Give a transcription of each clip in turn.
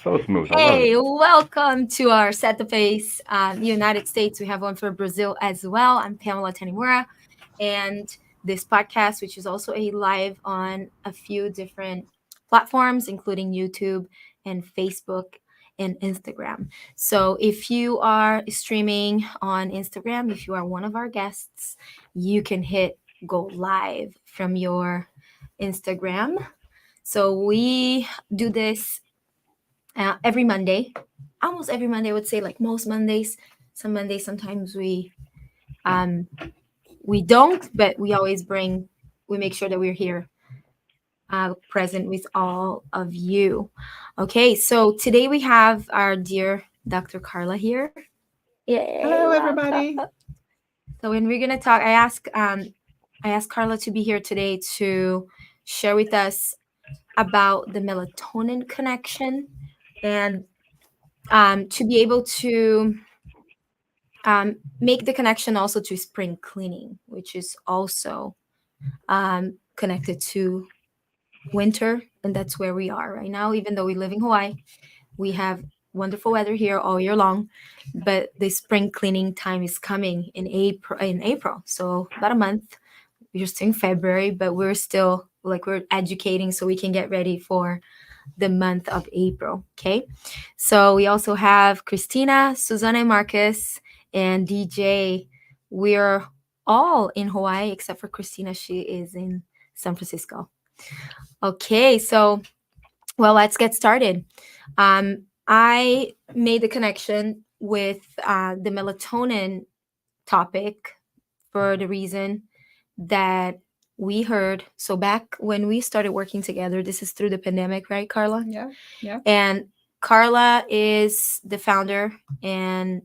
So smooth. I love it. Hey, welcome to our Set the Pace United States. We have one for Brazil as well. I'm Pamela Tanimura, and this podcast, which is also a live on a few different platforms, including YouTube and Facebook and Instagram. So if you are streaming on Instagram, if you are one of our guests, you can hit go live from your Instagram. So we do this every Monday, almost every Monday. I would say like most Mondays. Some Mondays, sometimes um, we don't, but we always bring. We make sure that we're here, present with all of you. Okay, so today we have our dear Dr. Carla here. Yay, Hello, welcome. everybody. So when we're gonna talk, I asked Carla to be here today to share with us about the melatonin connection and to be able to make the connection also to spring cleaning, which is also connected to winter. And that's where we are right now. Even though we live in Hawaii, we have wonderful weather here all year long. But the spring cleaning time is coming in April. So about a month. We're still in February, but we're still like we're educating so we can get ready for the month of April. Okay. So we also have Christina, Susanna, and Marcus, and DJ. We're all in Hawaii except for Christina. She is in San Francisco. Okay. So, well, let's get started. I made the connection with the melatonin topic for the reason that we heard. So back when we started working together, this is through the pandemic, right, Carla? Yeah. And Carla is the founder, and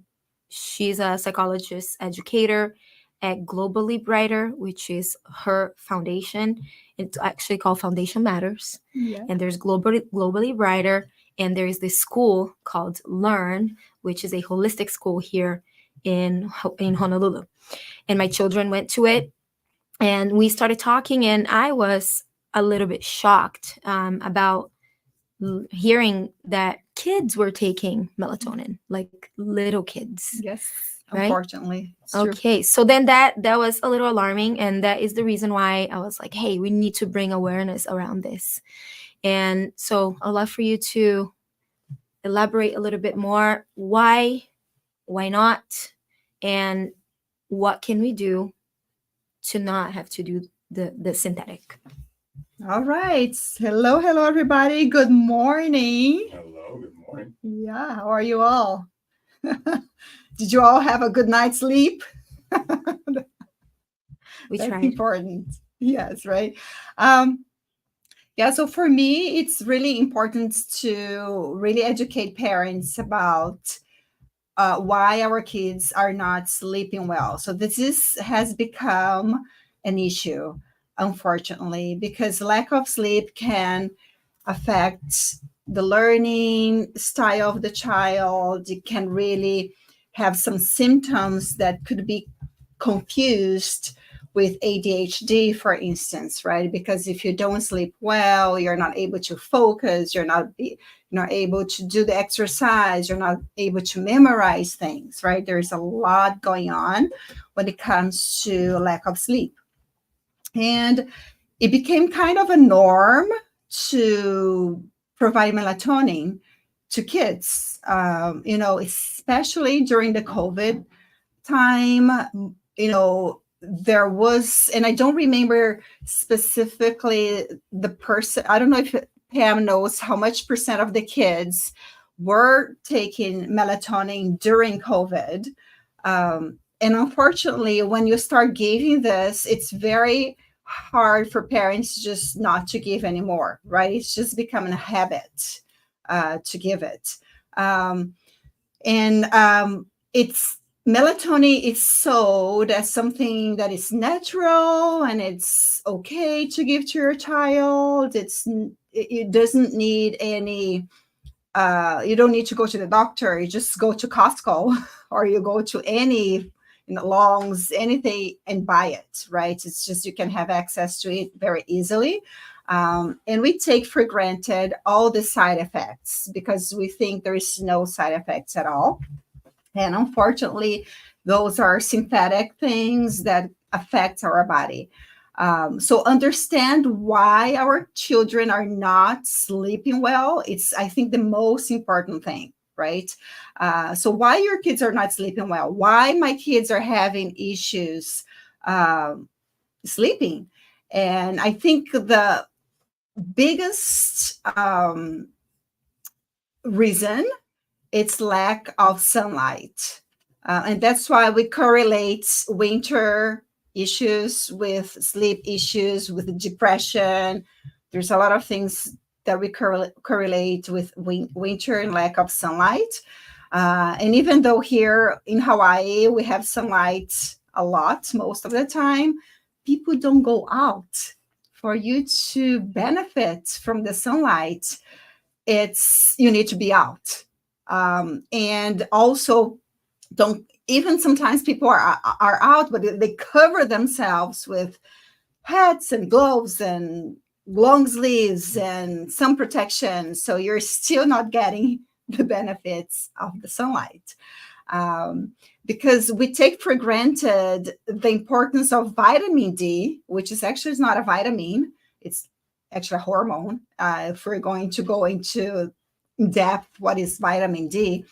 she's a psychologist educator at Globally Brighter, which is her foundation. It's actually called Foundation Matters. Yeah. And there's Globally Brighter, and there is this school called Learn, which is a holistic school here in Honolulu. And my children went to it, and we started talking, and I was a little bit shocked about hearing that kids were taking melatonin, like little kids. Yes. Right? Unfortunately. It's true. Okay, so then that was a little alarming, and that is the reason why I was like, hey, we need to bring awareness around this. And so I'd love for you to elaborate a little bit more. Why not, and what can we do to not have to do the synthetic? All right. Hello, everybody. Good morning. Hello. Good morning. Yeah. How are you all? Did you all have a good night's sleep? We That's tried. important. Yes, right. Yeah, so for me, it's really important to really educate parents about why our kids are not sleeping well. So has become an issue, unfortunately, because lack of sleep can affect the learning style of the child. It can really have some symptoms that could be confused with ADHD, for instance, right? Because if you don't sleep well, you're not able to focus, you're not able to do the exercise, you're not able to memorize things, right? There's a lot going on when it comes to lack of sleep. And it became kind of a norm to provide melatonin to kids, especially during the COVID time. There was, and I don't remember specifically the person, I don't know if Pam knows how much percent of the kids were taking melatonin during COVID. And unfortunately, when you start giving this, it's very hard for parents just not to give anymore, right? It's just becoming a habit to give it. It's melatonin is sold as something that is natural and it's okay to give to your child. It doesn't need any, you don't need to go to the doctor. You just go to Costco or you go to any Longs, anything, and buy it, right? It's just you can have access to it very easily. And we take for granted all the side effects because we think there is no side effects at all. And unfortunately, those are synthetic things that affect our body. So understand why our children are not sleeping well. It's, I think, the most important thing, right? So why your kids are not sleeping well? Why my kids are having issues sleeping? And I think the biggest reason, it's lack of sunlight. And that's why we correlate winter issues with sleep issues, with depression. There's a lot of things that we correlate with winter and lack of sunlight. And even though here in Hawaii we have sunlight a lot most of the time, people don't go out. For you to benefit from the sunlight, it's you need to be out. And also, don't, even sometimes people are out, but they cover themselves with hats and gloves and long sleeves and sun protection, so you're still not getting the benefits of the sunlight. um, because we take for granted the importance of vitamin D, which is actually is not a vitamin, it's actually a hormone. If we're going to go into depth what is vitamin D,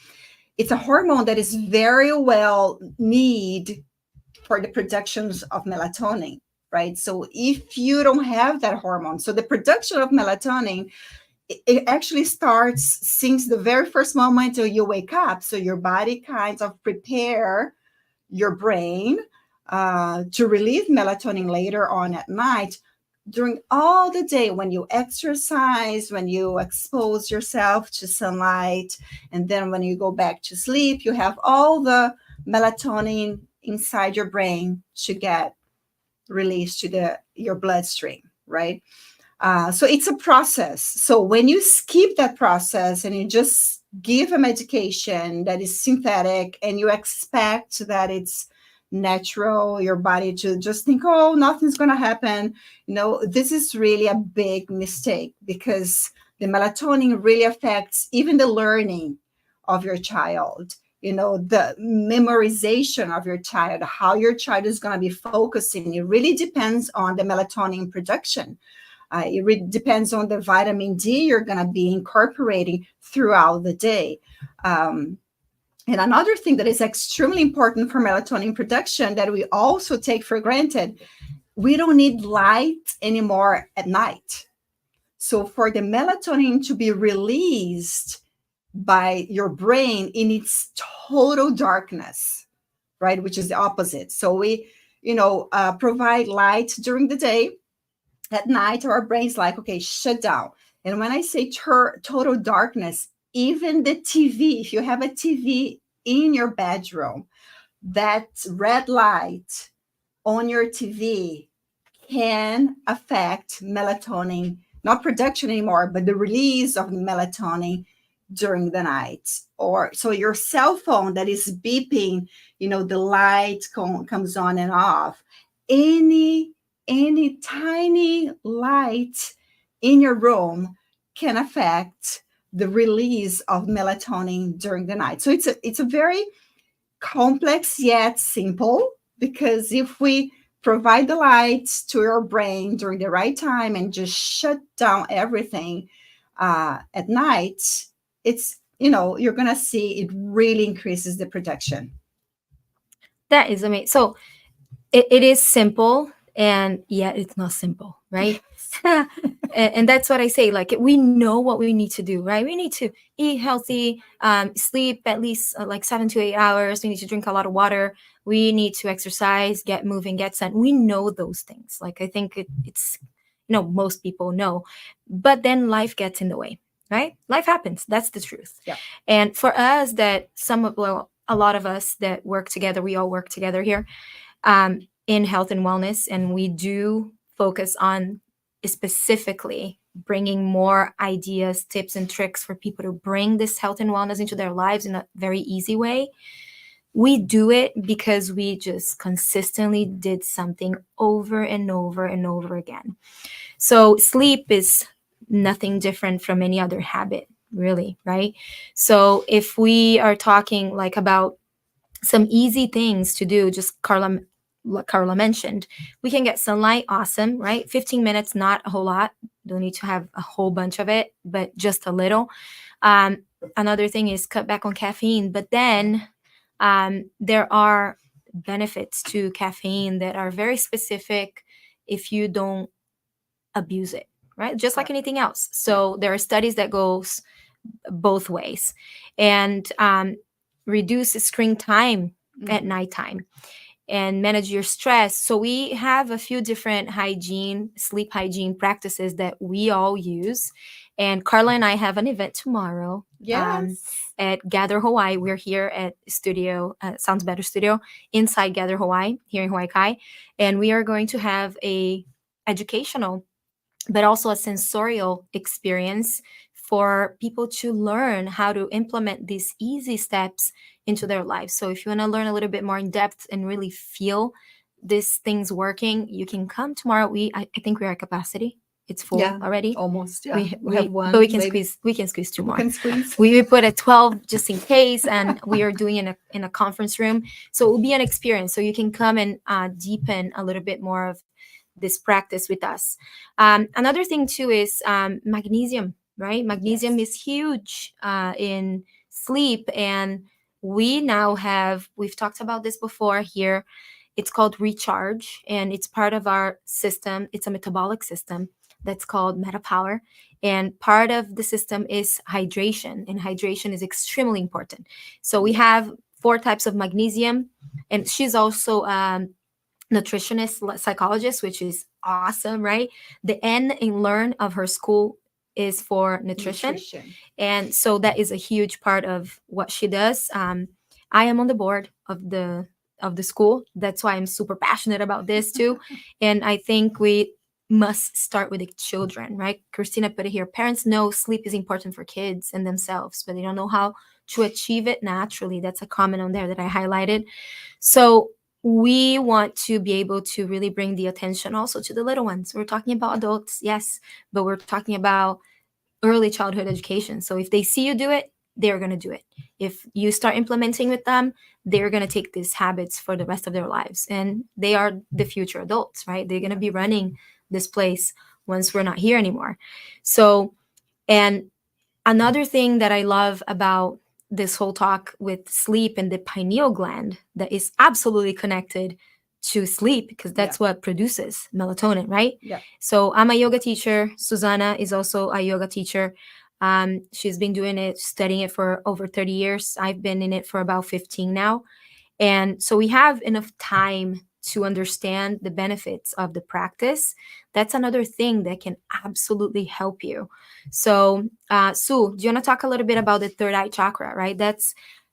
it's a hormone that is very well need for the productions of melatonin, right? So if you don't have that hormone, so the production of melatonin, it actually starts since the very first moment you wake up. So your body kind of prepare your brain to release melatonin later on at night. During all the day, when you exercise, when you expose yourself to sunlight, and then when you go back to sleep, you have all the melatonin inside your brain to get released to the your bloodstream, right? So it's a process. So when you skip that process and you just give a medication that is synthetic and you expect that it's natural, your body to just think, oh, nothing's going to happen. This is really a big mistake because the melatonin really affects even the learning of your child, the memorization of your child, how your child is going to be focusing. It really depends on the melatonin production. It depends on the vitamin D you're going to be incorporating throughout the day. And another thing that is extremely important for melatonin production that we also take for granted, we don't need light anymore at night. So for the melatonin to be released by your brain, it needs total darkness, right? Which is the opposite. So we, provide light during the day. At night, our brain's like, okay, shut down. And when I say total darkness, even the TV, if you have a TV in your bedroom, that red light on your TV can affect melatonin, not production anymore, but the release of melatonin during the night. Or so your cell phone that is beeping, the light comes on and off. Any tiny light in your room can affect the release of melatonin during the night. So it's a very complex yet simple, because if we provide the lights to your brain during the right time and just shut down everything at night, it's you're gonna see it really increases the protection. That is amazing. So it is simple, and yet it's not simple, right? And that's what I say. Like, we know what we need to do, right? We need to eat healthy, sleep at least like 7 to 8 hours. We need to drink a lot of water. We need to exercise, get moving, get sun. We know those things. Like, I think it's most people know, but then life gets in the way, right? Life happens. That's the truth. Yeah. And for us, a lot of us that work together, we all work together here in health and wellness, and we do focus on specifically bringing more ideas, tips, and tricks for people to bring this health and wellness into their lives in a very easy way. We do it because we just consistently did something over and over and over again. So sleep is nothing different from any other habit, really, right? So if we are talking like about some easy things to do, just like Carla mentioned, we can get sunlight, awesome, right? 15 minutes, not a whole lot. Don't need to have a whole bunch of it, but just a little. Um, Another thing is cut back on caffeine, but then there are benefits to caffeine that are very specific if you don't abuse it, right? Just Yeah. like anything else. Yeah. So there are studies that goes both ways, and reduce screen time at Mhm. nighttime and manage your stress. So we have a few different hygiene, sleep hygiene practices that we all use. And Carla and I have an event tomorrow Yes. at Gather Hawaii. We're here at Studio Sounds Better Studio inside Gather Hawaii here in Hawaii Kai, and we are going to have a educational but also a sensorial experience for people to learn how to implement these easy steps into their lives. So if you want to learn a little bit more in depth and really feel these things working, you can come tomorrow. I think we're at capacity. It's full Yeah. already. Almost. Yeah. We We have but we one can lady. squeeze two We more. can squeeze. We put at 12 just in case, and we are doing in a conference room, so it will be an experience. So you can come and deepen a little bit more of this practice with us. Another thing too is magnesium, right? Magnesium Yes. is huge in sleep, and we've talked about this before here. It's called recharge, and it's part of our system. It's a metabolic system that's called metapower, and part of the system is hydration, and hydration is extremely important. So we Yes. have four types of magnesium, and she's also nutritionist psychologist, which is awesome, right? The N in learn of her school is for nutrition, Nutrition. and so that is a huge part of what she does. I am on the board of the school. That's why I'm super passionate about this too. And I think we must start with the children, right? Christina put it here. Parents know sleep is important for kids and themselves, but they don't know how to achieve it naturally. That's a comment on there that I highlighted. So we want to be able to really bring the attention also to the little ones. We're talking about Yeah. adults, yes, but we're talking about early childhood education. So if they see you do it, they're going to do it. If you start implementing with them, they're going to take these habits for the rest of their lives. And they are the future adults, right? They're going to Yeah. be running this place once we're not here anymore. So, and another thing that I love about this whole talk with sleep and the pineal gland that is absolutely connected to sleep because Yeah. that's what produces melatonin, right? Yeah. So I'm a yoga teacher. Susanna is also a yoga teacher. She's been doing it, studying it for over 30 years. I've been in it for about 15 now. And so we have enough time to understand the benefits of the practice. That's another thing that can absolutely help you. So, Sue, do you want to talk a little bit about the third eye chakra, right?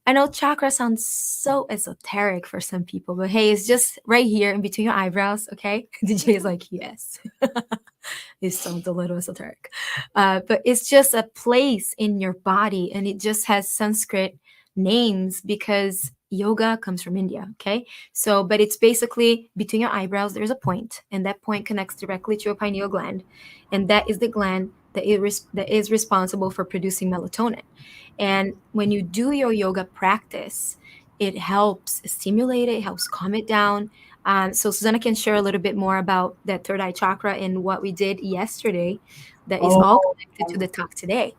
I know chakra sounds so esoteric for some people, but hey, it's just right here in between your eyebrows, okay? DJ is like, yes. It sounds a little esoteric. But it's just a place in your body, and it just has Sanskrit names because yoga comes from India. Okay. So, but it's basically between your eyebrows, there's a point, and that point connects directly to your pineal gland. And that is the gland that is responsible for producing melatonin. And when you do your yoga practice, it helps stimulate it, helps calm it down. So Susanna can share a little bit more about that third eye chakra and what we did yesterday that is all Oh, connected to the talk today.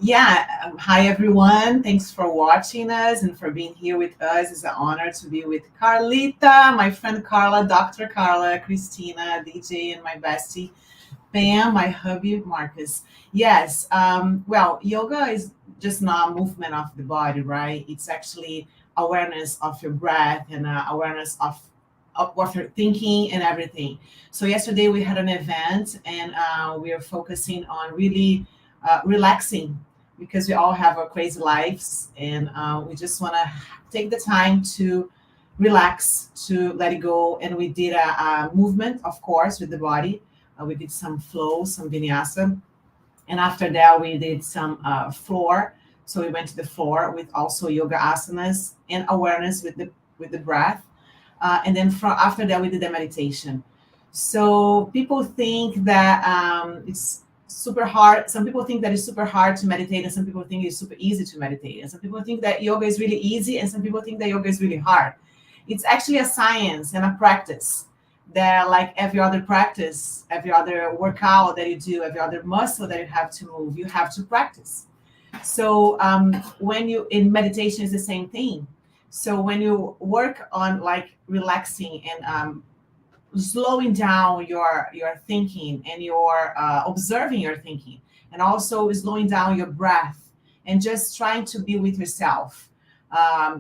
yeah. Hi, everyone. Thanks for watching us and for being here with us. It's an honor to be with Carlita, my friend Carla, Dr. Carla, Christina, DJ, and my bestie, Pam, my hubby, Marcus. Yes. Well, yoga is just not movement of the body, right? It's actually awareness of your breath and awareness of what you're thinking and everything. So yesterday we had an event and we are focusing on really relaxing because we all have our crazy lives and we just want to take the time to relax, to let it go. And we did a movement, of course, with the body. We did some flow, some vinyasa, and after that we did some floor So we went to the floor with also yoga asanas and awareness with the breath. And then from after that, we did the meditation. So people think that it's super hard. Some people think that it's super hard to meditate, and some people think it's super easy to meditate. And some people think that yoga is really easy, and some people think that yoga is really hard. It's actually a science and a practice that, like every other practice, every other workout that you do, every other muscle that you have to move, you have to practice. So when you in meditation is the same thing. So when you work on like relaxing and slowing down your thinking and your observing your thinking, and also slowing down your breath and just trying to be with yourself.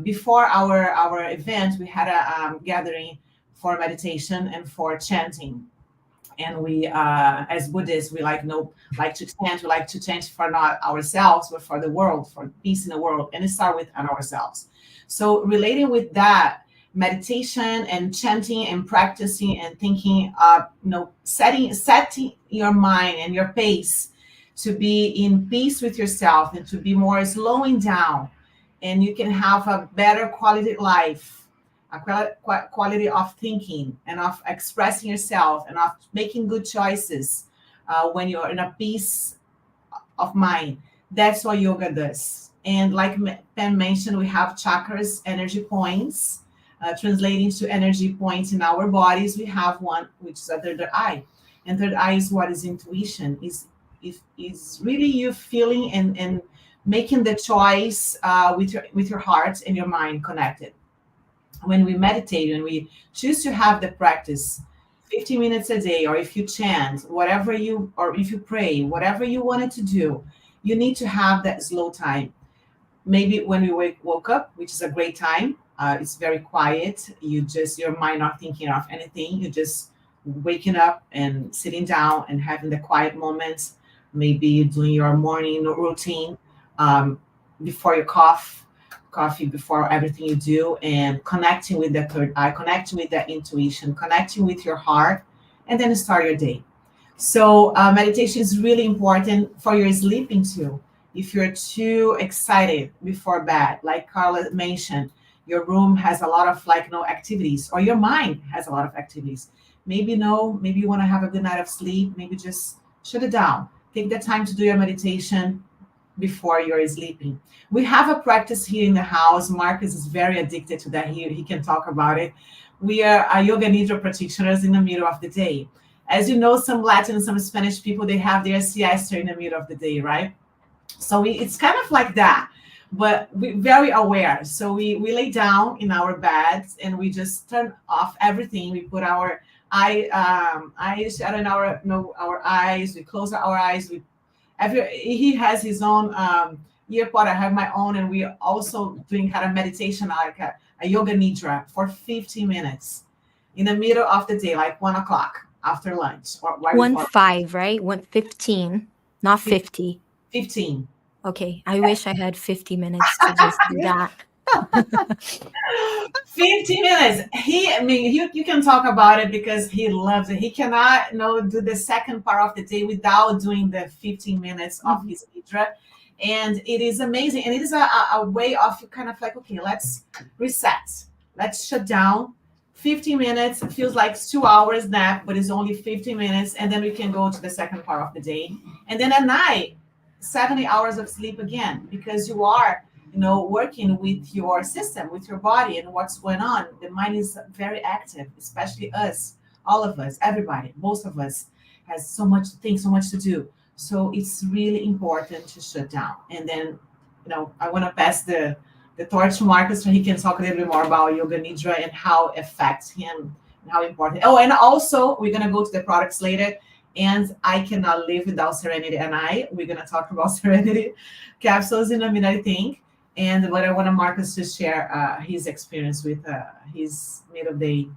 Before our event, we had a gathering for meditation and for chanting, and we as Buddhists we like to chant. We like to chant for not ourselves but for the world, for peace in the world, and it start with on ourselves. So relating with that, meditation and chanting and practicing and thinking, setting your mind and your pace to be in peace with yourself and to be more slowing down, and you can have a better quality life, a quality of thinking and of expressing yourself and of making good choices when you're in a peace of mind. That's what yoga does. And like Pam mentioned, we have chakras, energy points, translating to energy points in our bodies. We have one, which is a third eye. And third eye is what is intuition, is really you feeling and making the choice with your heart and your mind connected. When we meditate and we choose to have the practice 15 minutes a day, or if you chant, whatever you, or if you pray, whatever you wanted to do, you need to have that slow time. Maybe when you woke up, which is a great time, it's very quiet. You just, your mind not thinking of anything. You just waking up and sitting down and having the quiet moments. Maybe doing your morning routine before your coffee before everything you do, and connecting with the third eye, connecting with that intuition, connecting with your heart, and then start your day. So meditation is really important for your sleeping too. If you're too excited before bed, like Carla mentioned, your room has a lot of like no activities, or your mind has a lot of activities. Maybe no, maybe you want to have a good night of sleep. Maybe just shut it down. Take the time to do your meditation before you're sleeping. We have a practice here in the house. Marcus is very addicted to that. He can talk about it. We are a yoga nidra practitioners in the middle of the day. As you know, some Latin, some Spanish people, they have their siesta in the middle of the day, right? So it's kind of like that, but we're very aware. So we lay down in our beds and we just turn off everything. We put our eyes shut in our our eyes. We close our eyes. He has his own earpod. I have my own, and we also doing kind of meditation, like a yoga nidra for 15 minutes in the middle of the day, like 1 o'clock after lunch or right One before five, right? 1:15, not 50. 15. Okay, I wish I had 50 minutes to just do that. 15 minutes. I mean, you can talk about it because he loves it. He cannot do the second part of the day without doing the 15 minutes of Mhm. his nidra. And it is amazing. And it is a way of kind of like, okay, let's reset. Let's shut down. 15 minutes feels like 2 hours nap, but it's only 15 minutes. And then we can go to the second part of the day. And then at night, 70 hours of sleep again, because you are working with your system, with your body and what's going on. The mind is very active, especially us, all of us, everybody, most of us has so much things, so much to do. So it's really important to shut down. And then, I want to pass the torch to Marcus so he can talk a little bit more about yoga nidra and how it affects him and how important. Oh, and also we're gonna go to the products later. And I cannot live without Serenity and we're gonna talk about Serenity capsules in a minute, I think. But I want Marcus to share his experience with his middle day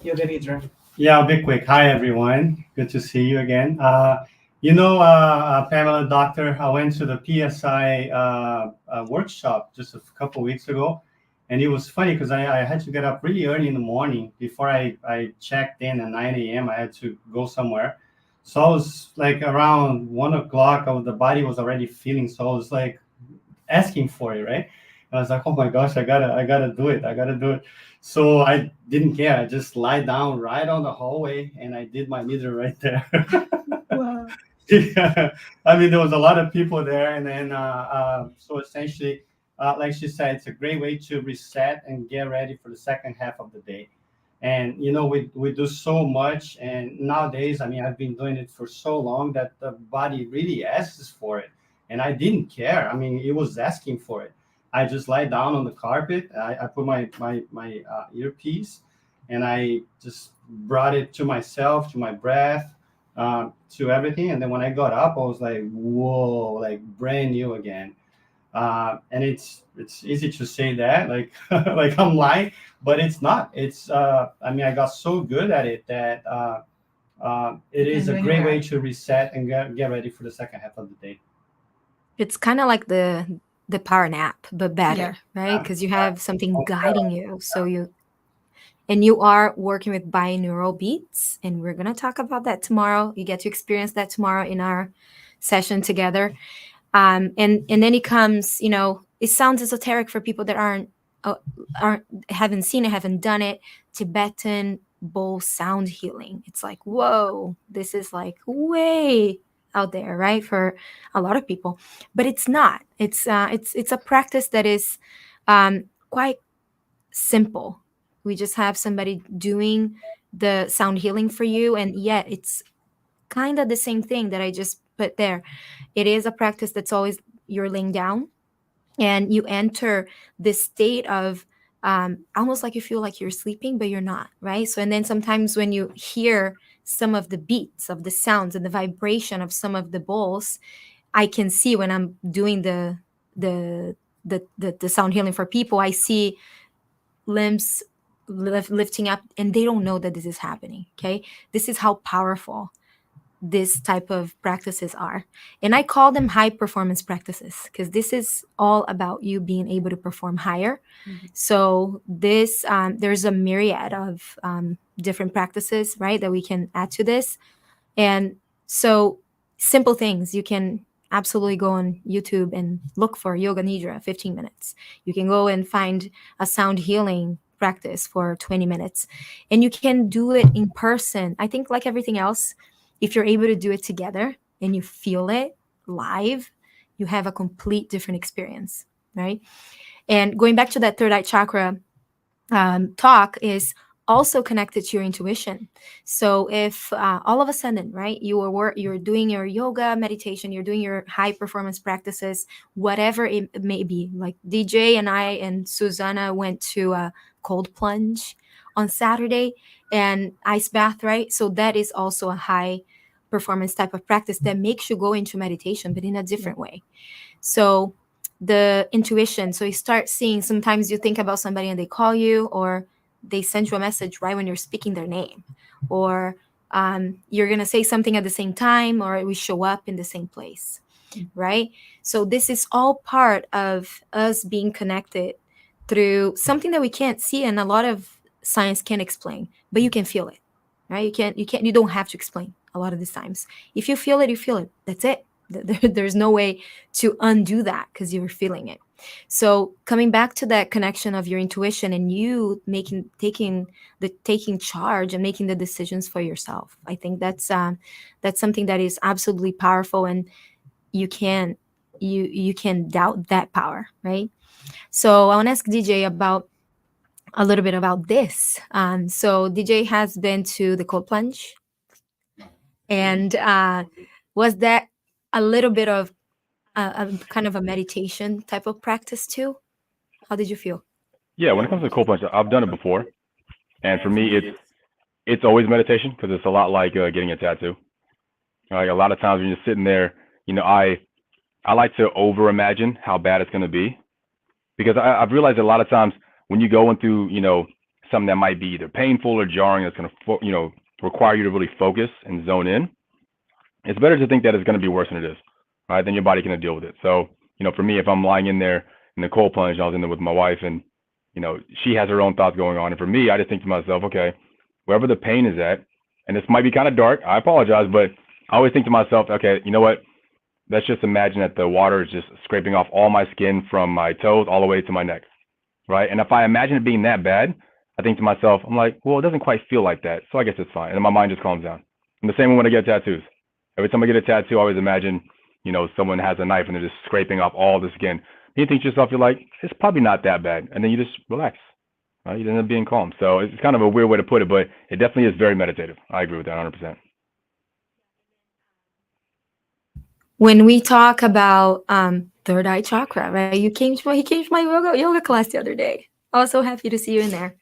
yoga nidra. Yeah, I'll be quick. Hi, everyone. Good to see you again. Pamela, doctor, I went to the PSI workshop just a couple weeks ago. And it was funny because I had to get up really early in the morning before I checked in at 9 a.m. I had to go somewhere. So I was like around 1 o'clock, the body was already feeling. So I was like asking for it, right? And I was like, oh my gosh, I gotta do it. I gotta do it. So I didn't care. I just lie down right on the hallway and I did my needle right there. Wow. Yeah. I mean, there was a lot of people there. And then, so essentially, like she said, it's a great way to reset and get ready for the second half of the day. And we do so much, and nowadays, I mean, I've been doing it for so long that the body really asks for it, and I didn't care. I mean, it was asking for it. I just lie down on the carpet. I put my earpiece, and I just brought it to myself, to my breath, to everything. And then when I got up, I was like, whoa, like brand new again. And it's easy to say that, like like I'm lying, but it's not. It's I mean, I got so good at it that it You can is do a great anywhere. way to reset and get ready for the second half of the day. It's kind of like the power nap, but Yeah. better, right? Because you have something guiding you. And you are working with binaural beats, and we're gonna talk about that tomorrow. You get to experience that tomorrow in our session together. And then it comes, it sounds esoteric for people that aren't haven't seen it, haven't done it. Tibetan bowl sound healing. It's like, whoa, this is like way out there, right? For a lot of people, but it's not. It's a practice that is quite simple. We just have somebody doing the sound healing for you, and yet it's kind of the same thing that I just put there. It is a practice that's always you're laying down and you enter this state of almost like you feel like you're sleeping, but you're not, right? So, and then sometimes when you hear some of the beats of the sounds and the vibration of some of the bowls, I can see when I'm doing the sound healing for people, I see limbs lifting up, and they don't know that this is happening. Okay, this is how powerful this type of practices are. And I call them high performance practices because this is all about you being able to perform higher. So this there's a myriad of different practices, right, that we can add to this. And so simple things, you can absolutely go on YouTube and look for yoga nidra 15 minutes. You can go and find a sound healing practice for 20 minutes, and you can do it in person. I think like everything else, if you're able to do it together and you feel it live, you have a complete different experience, right? And going back to that third eye chakra talk is also connected to your intuition. So if all of a sudden, right, you're doing your yoga meditation, you're doing your high performance practices, whatever it may be, like DJ and I and Susanna went to a cold plunge on Saturday and ice bath, right? So that is also a high performance type of practice that makes you go into meditation, but in a different way. So the intuition, so you start seeing, sometimes you think about somebody and they call you, or they send you a message right when you're speaking their name, or you're going to say something at the same time, or we show up in the same place, right? So this is all part of us being connected through something that we can't see and a lot of science can't explain, but you can feel it, right? You don't have to explain a lot of these times. If you feel it, you feel it. That's it. There's no way to undo that because you're feeling it. So coming back to that connection of your intuition and you taking charge and making the decisions for yourself, I think that's something that is absolutely powerful, and you can doubt that power, right? So I want to ask DJ about a little bit about this. So DJ has been to the cold plunge, and was that a little bit of a kind of a meditation type of practice too? How did you feel? Yeah, when it comes to cold plunge, I've done it before, and for me, it's always meditation because it's a lot like getting a tattoo. Like a lot of times when you're sitting there, I like to over imagine how bad it's going to be, because I've realized that a lot of times when you go into something that might be either painful or jarring, that's going to require you to really focus and zone in. It's better to think that it's going to be worse than it is, right? Then your body can deal with it. So for me, if I'm lying in there in the cold plunge, I was in there with my wife, and she has her own thoughts going on. And for me, I just think to myself, okay, wherever the pain is at, and this might be kind of dark, I apologize, but I always think to myself, okay, you know what? let's just imagine that the water is just scraping off all my skin from my toes all the way to my neck, right? And if I imagine it being that bad, I think to myself, I'm like, well, it doesn't quite feel like that, so I guess it's fine. And then my mind just calms down. And the same when I get tattoos. Every time I get a tattoo, I always imagine, someone has a knife and they're just scraping off all the skin. You think to yourself, you're like, it's probably not that bad. And then you just relax, right? You end up being calm. So it's kind of a weird way to put it, but it definitely is very meditative. I agree with that 100%. When we talk about third eye chakra, right? He came to my yoga class the other day. I was so happy to see you in there.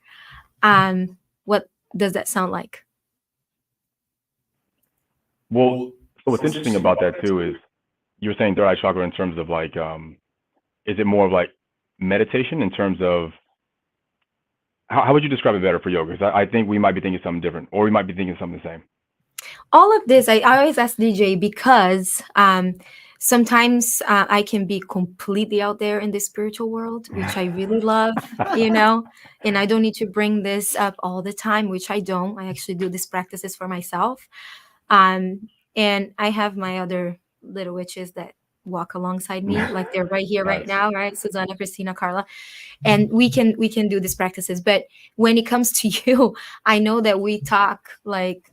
What does that sound like? Well, so what's interesting about that too is you're saying third eye chakra in terms of like, is it more of like meditation in terms of how would you describe it better for yoga? Because I think we might be thinking something different, or we might be thinking something the same. All of this, I always ask DJ because sometimes I can be completely out there in the spiritual world, which I really love, and I don't need to bring this up all the time, which I don't. I actually do these practices for myself. And I have my other little witches that walk alongside me, like they're right here, right now, right? Susanna, Christina, Carla. And we can do these practices. But when it comes to you, I know that we talk like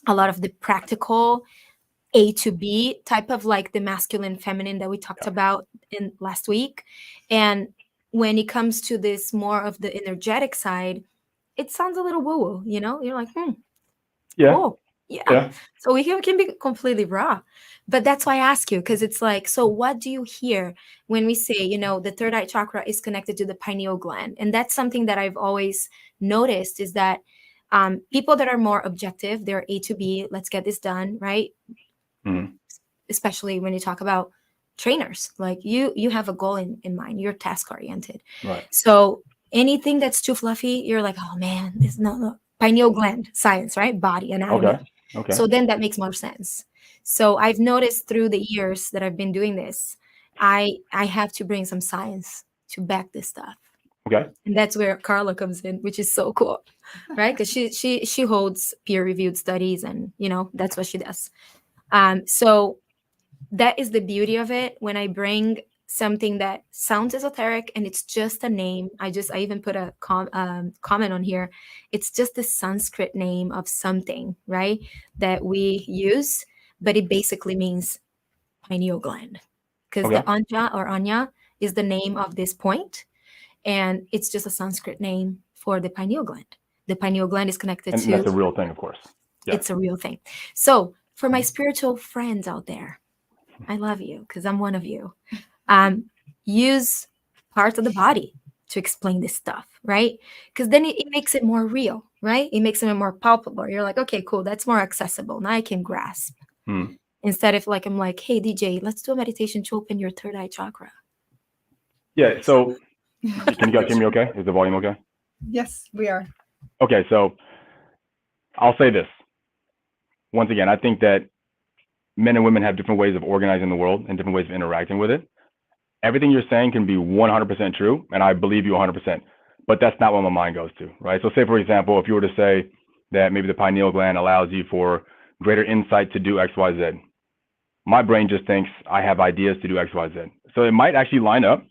a lot of the practical A to B type of like the masculine, feminine that we talked about in last week. And when it comes to this more of the energetic side, it sounds a little woo-woo, You're like, cool. Yeah. So we can be completely raw. But that's why I ask you, because it's like, so what do you hear when we say, the third eye chakra is connected to the pineal gland? And that's something that I've always noticed is that people that are more objective, they're A to B, let's get this done, right? Mm-hmm. Especially when you talk about trainers, like you have a goal in mind, you're task oriented. Right. So anything that's too fluffy, you're like, oh man, this no pineal gland science, right? Body anatomy. Okay. So then that makes more sense. So I've noticed through the years that I've been doing this, I have to bring some science to back this stuff. Okay. And that's where Carla comes in, which is so cool, right? Because she holds peer-reviewed studies, and that's what she does. So that is the beauty of it. When I bring something that sounds esoteric and it's just a name, I even put a comment on here. It's just the Sanskrit name of something, right? That we use, but it basically means pineal gland, because the Anja or Anya is the name of this point. And it's just a Sanskrit name for the pineal gland. The pineal gland is connected to... And that's a real thing, of course. Yeah. It's a real thing. So for my spiritual friends out there, I love you because I'm one of you. Use parts of the body to explain this stuff, right? Because then it makes it more real, right? It makes it more palpable. You're like, okay, cool. That's more accessible. Now I can grasp. Instead of I'm like, hey, DJ, let's do a meditation to open your third eye chakra. Yeah. So... Can you guys hear me okay? Is the volume okay? Yes, we are. Okay, so I'll say this. Once again, I think that men and women have different ways of organizing the world and different ways of interacting with it. Everything you're saying can be 100% true, and I believe you 100%, but that's not what my mind goes to, right? So say, for example, if you were to say that maybe the pineal gland allows you for greater insight to do X, Y, Z, my brain just thinks I have ideas to do X, Y, Z. So it might actually line up,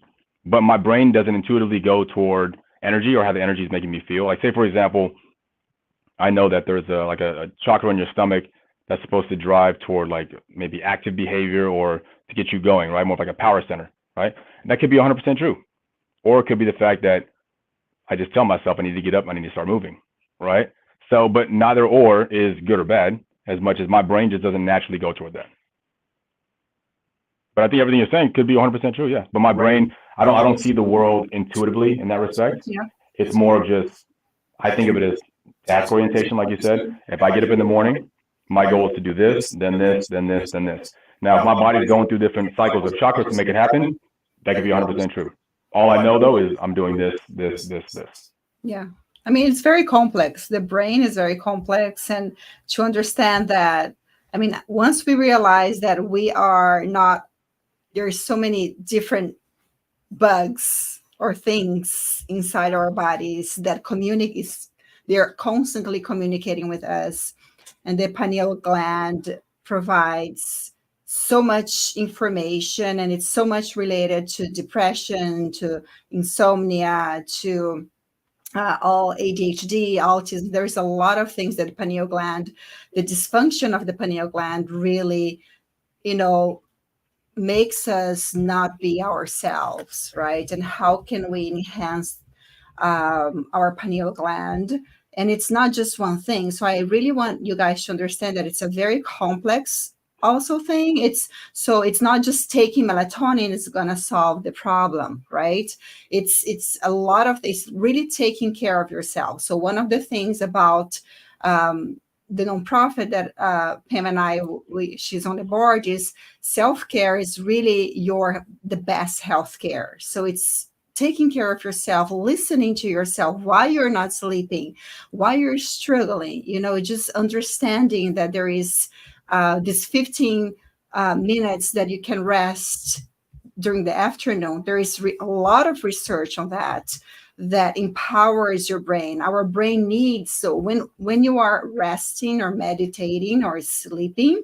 but my brain doesn't intuitively go toward energy or how the energy is making me feel. Like say, for example, I know that there's a chakra in your stomach that's supposed to drive toward like maybe active behavior or to get you going, right? More like a power center, right? And that could be 100% true. Or it could be the fact that I just tell myself I need to get up, I need to start moving, right? So, but neither or is good or bad, as much as my brain just doesn't naturally go toward that. But I think everything you're saying could be 100% true, yeah. But my brain, I don't see the world intuitively in that respect. Yeah. It's more of just, I think of it as task orientation, like you said. If I get up in the morning, my goal is to do this, then this, then this, then this. Now, if my body's going through different cycles of chakras to make it happen, that could be 100% true. All I know, though, is I'm doing this, this, this, this. Yeah. I mean, it's very complex. The brain is very complex. And to understand that, I mean, once we realize that we are not, there's so many different bugs or things inside our bodies that they're constantly communicating with us. And the pineal gland provides so much information, and it's so much related to depression, to insomnia, to all ADHD, autism. There's a lot of things that the pineal gland, the dysfunction of the pineal gland really, you know, makes us not be ourselves, right? And how can we enhance our pineal gland? And it's not just one thing. So I really want you guys to understand that it's a very complex also thing. It's not just taking melatonin is going to solve the problem, right? It's a lot of this really taking care of yourself. So one of the things about the nonprofit that Pam and I, she's on the board, is self-care is really the best healthcare. So it's taking care of yourself, listening to yourself while you're not sleeping, while you're struggling, just understanding that there is this 15 minutes that you can rest during the afternoon. There is a lot of research on that empowers your brain. Our brain needs, so when you are resting or meditating or sleeping,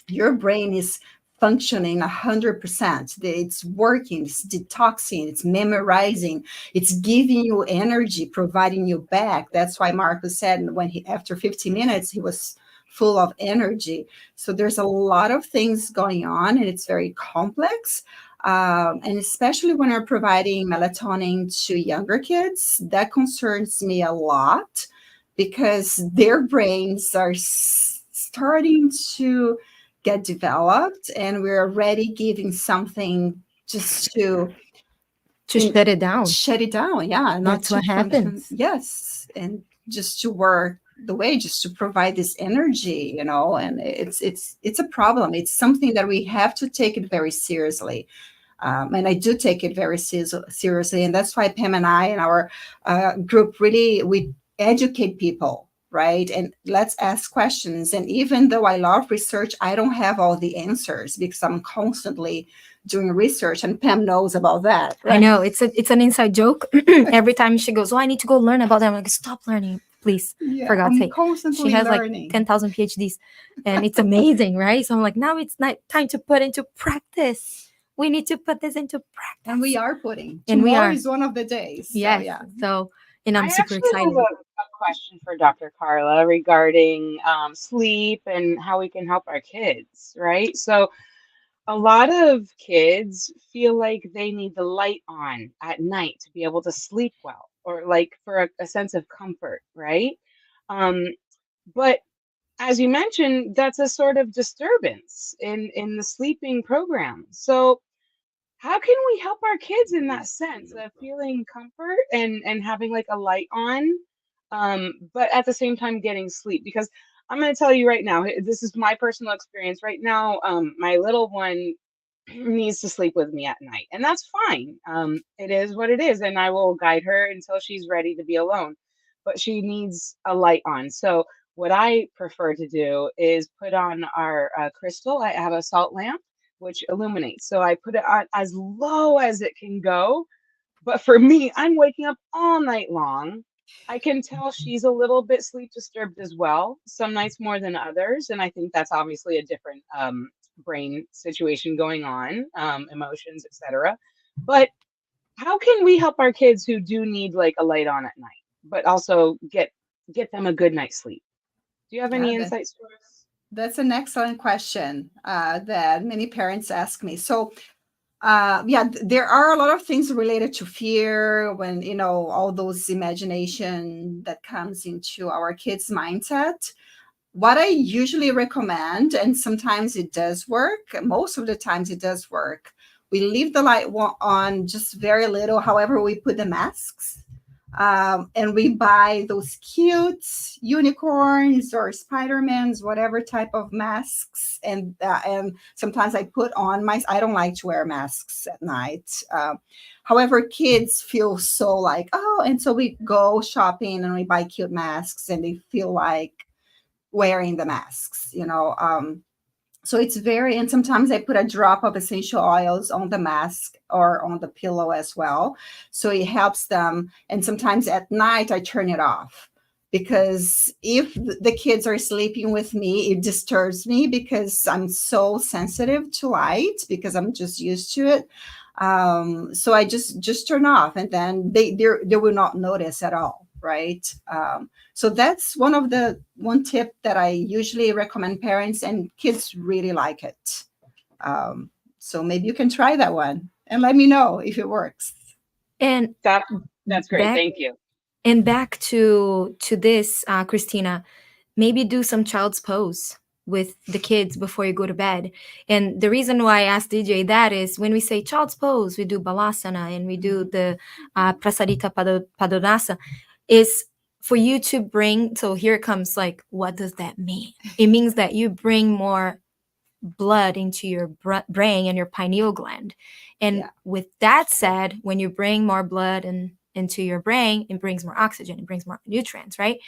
your brain is functioning 100%. It's working, it's detoxing, it's memorizing, it's giving you energy, providing you back. That's why Marcus said after 15 minutes, he was full of energy. So there's a lot of things going on, and it's very complex. And especially when we're providing melatonin to younger kids, that concerns me a lot, because their brains are starting to get developed, and we're already giving something just to shut it down. Shut it down, yeah. That's what happens. Yes, and just to work the way, just to provide this energy, and it's a problem. It's something that we have to take it very seriously. And I do take it very seriously. And that's why Pam and I and our group we educate people, right? And let's ask questions. And even though I love research, I don't have all the answers, because I'm constantly doing research, and Pam knows about that. Right? I know it's an inside joke. Every time she goes, "Oh, I need to go learn about that," I'm like, "Stop learning, please." Yeah, for God's sake. Constantly she has learning. like 10,000 PhDs, and it's amazing, right? So I'm like, now it's time to put into practice. We need to put this into practice. And we are putting. And Tomorrow is one of the days. Yes. Yeah. So, and I'm super excited. I have a question for Dr. Carla regarding sleep and how we can help our kids, right? So a lot of kids feel like they need the light on at night to be able to sleep well, or like for a sense of comfort, right? But as you mentioned, that's a sort of disturbance in the sleeping program. So how can we help our kids in that sense of feeling comfort and having like a light on, but at the same time getting sleep? Because I'm going to tell you right now, this is my personal experience right now. My little one needs to sleep with me at night, and that's fine. It is what it is, and I will guide her until she's ready to be alone. But she needs a light on. So what I prefer to do is put on our crystal. I have a salt lamp which illuminates. So I put it on as low as it can go. But for me, I'm waking up all night long. I can tell she's a little bit sleep disturbed as well, some nights more than others. And I think that's obviously a different brain situation going on, emotions, etc. But how can we help our kids who do need like a light on at night, but also get them a good night's sleep? Do you have any insights for us? That's an excellent question that many parents ask me. So, there are a lot of things related to fear, when, all those imagination that comes into our kids' mindset. What I usually recommend, and sometimes it does work, most of the times it does work, we leave the light on just very little. However, we put the masks. And we buy those cute unicorns or Spider-Mans, whatever type of masks. And sometimes I put on I don't like to wear masks at night. However, kids feel so like, oh, and so we go shopping and we buy cute masks, and they feel like wearing the masks, So it's and sometimes I put a drop of essential oils on the mask or on the pillow as well. So it helps them. And sometimes at night I turn it off. because if the kids are sleeping with me, it disturbs me because I'm so sensitive to light because I'm just used to it. So I just turn off, and then they will not notice at all, right? So that's one tip that I usually recommend parents, and kids really like it. So maybe you can try that one and let me know if it works. And That that's great. back Thank you. and back to this, Christina, maybe do some child's pose with the kids before you go to bed. And the reason why I asked DJ that is when we say child's pose, we do balasana and we do the prasarita padonasa, is for you to bring. So here it comes. Like, what does that mean? It means that you bring more blood into your brain and your pineal gland. And Yeah. with that said, when you bring more blood into your brain, it brings more oxygen, it brings more nutrients, right?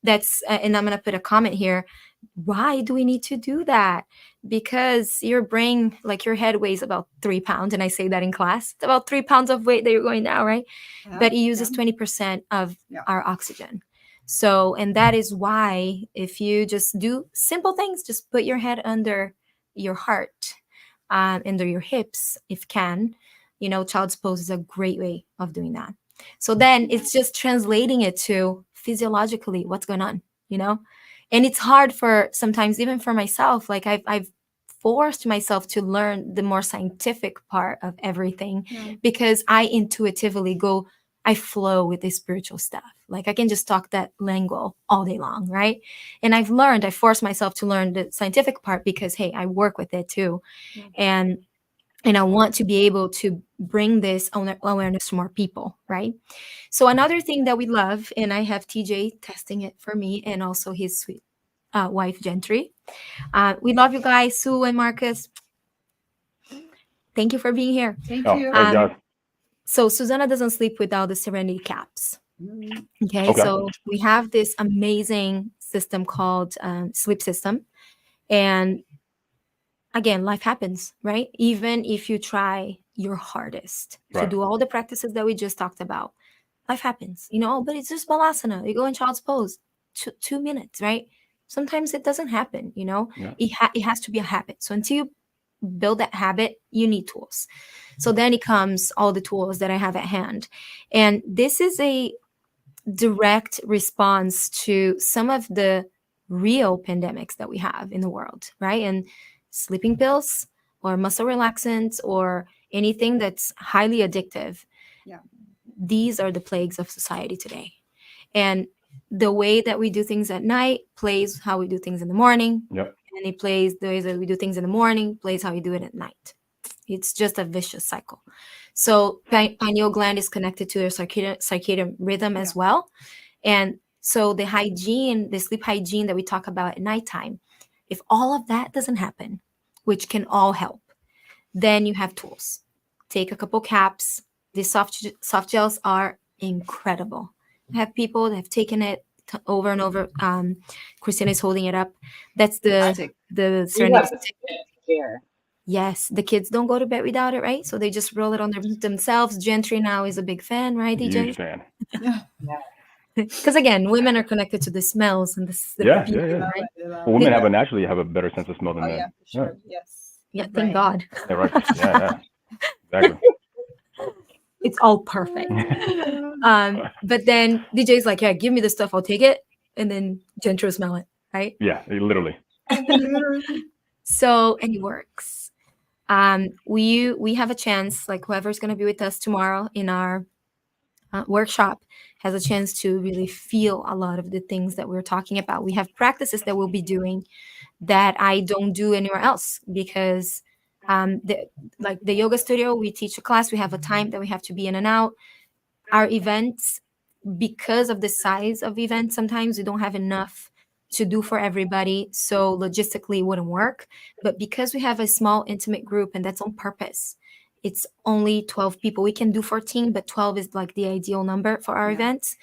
That's and I'm going to put a comment here. Why do we need to do that? Because your brain, like your head weighs about 3 pounds, and I say that in class, it's about 3 pounds of weight that you're going down, right? Yeah, But it uses yeah. 20% of Yeah. our oxygen. So, and that is why if you just do simple things, just put your head under your heart, under your hips, if can, child's pose is a great way of doing that. So then it's just translating it to physiologically what's going on, and it's hard for sometimes even for myself. Like I've forced myself to learn the more scientific part of everything Yeah. because I intuitively go, I flow with the spiritual stuff. Like I can just talk that lingo all day long, right? And I forced myself to learn the scientific part because hey, I work with it too. Yeah. And I want to be able to bring this awareness to more people, right? So another thing that we love, and I have TJ testing it for me and also his sweet wife, Gentry. We love you guys, Sue and Marcus. Thank you for being here. Thank Oh, you. thanks, guys. So Susanna doesn't sleep without the Serenity caps. Mm. Okay, Okay. so we have this amazing system called sleep system. And again, life happens, right? Even if you try your hardest to Right. do all the practices that we just talked about, life happens, but it's just balasana. You go in child's pose, 2 minutes, right? Sometimes it doesn't happen, Yeah. it has to be a habit. So until you build that habit, you need tools. So then it comes all the tools that I have at hand. And this is a direct response to some of the real pandemics that we have in the world, right? And sleeping pills or muscle relaxants or anything that's highly addictive. Yeah. These are the plagues of society today. And the way that we do things at night plays how we do things in the morning. Yep. And it plays the ways that we do things in the morning, plays how you do it at night. It's just a vicious cycle. So pineal gland is connected to your circadian rhythm as well. And so the sleep hygiene that we talk about at nighttime, if all of that doesn't happen, which can all help, then you have tools. Take a couple caps. These soft gels are incredible. I have people that have taken it over and over. Christina is holding it up. That's Stick. the We have Serenity. here. Yes, the kids don't go to bed without it, right? So they just roll it on themselves. Gentry now is a big fan, right, DJ? Huge fan. Yeah. Because again, women are connected to the smells and the Yeah, beauty, yeah, yeah. right? Well, women naturally have a better sense of smell than Oh men. yeah, for sure. Yes. Yeah, Your thank brain. God. Yeah, right. Yeah, exactly. It's all perfect. But then DJ's like, yeah, give me the stuff, I'll take it. And then Gentry will smell it, right? Yeah, literally. So, and it works. We have a chance, like whoever's going to be with us tomorrow in our workshop has a chance to really feel a lot of the things that we're talking about. We have practices that we'll be doing that I don't do anywhere else because like the yoga studio, we teach a class, we have a time that we have to be in and out. Our events, because of the size of events, sometimes we don't have enough to do for everybody. So logistically it wouldn't work. But because we have a small intimate group, and that's on purpose, it's only 12 people. We can do 14, but 12 is like the ideal number for our events,